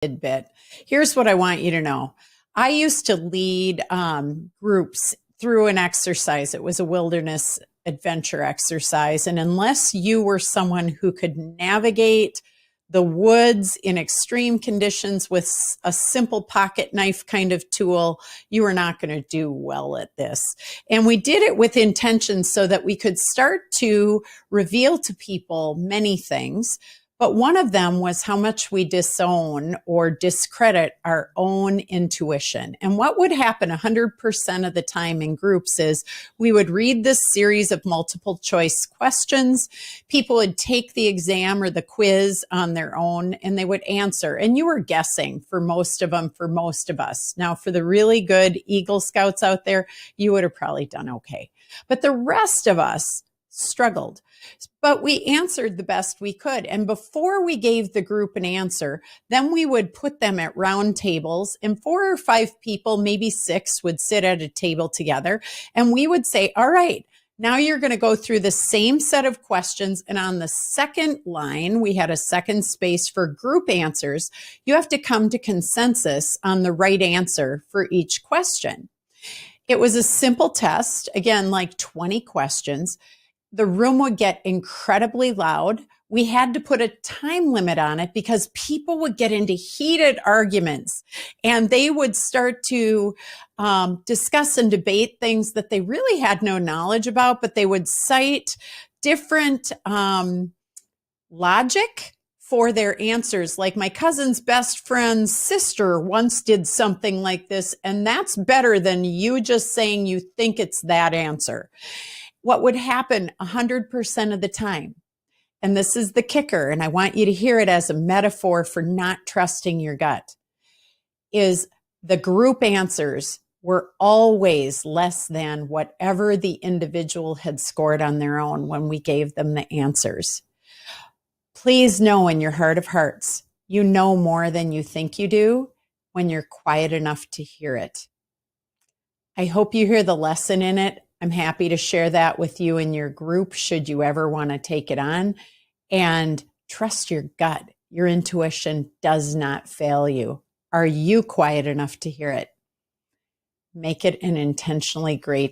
tidbit. Here's what I want you to know. I used to lead groups through an exercise. It was a wilderness adventure exercise. And unless you were someone who could navigate the woods in extreme conditions with a simple pocket knife kind of tool, you were not going to do well at this. And we did it with intention so that we could start to reveal to people many things. But one of them was how much we disown or discredit our own intuition. And what would happen 100% of the time in groups is we would read this series of multiple choice questions. People would take the exam or the quiz on their own and they would answer. And you were guessing for most of them, for most of us. Now, for the really good Eagle Scouts out there, you would have probably done okay. But the rest of us struggled. But we answered the best we could. And before we gave the group an answer, then we would put them at round tables, and 4 or 5 people, maybe 6, would sit at a table together. And we would say, all right, now you're going to go through the same set of questions. And on the second line, we had a second space for group answers. You have to come to consensus on the right answer for each question. It was a simple test, again, like 20 questions. The room would get incredibly loud. We had to put a time limit on it because people would get into heated arguments and they would start to discuss and debate things that they really had no knowledge about, but they would cite different logic for their answers. Like my cousin's best friend's sister once did something like this, and that's better than you just saying you think it's that answer. What would happen 100% of the time, and this is the kicker, and I want you to hear it as a metaphor for not trusting your gut, is the group answers were always less than whatever the individual had scored on their own when we gave them the answers. Please know in your heart of hearts, you know more than you think you do when you're quiet enough to hear it. I hope you hear the lesson in it. I'm happy to share that with you in your group should you ever want to take it on. And trust your gut. Your intuition does not fail you. Are you quiet enough to hear it? Make it an intentionally great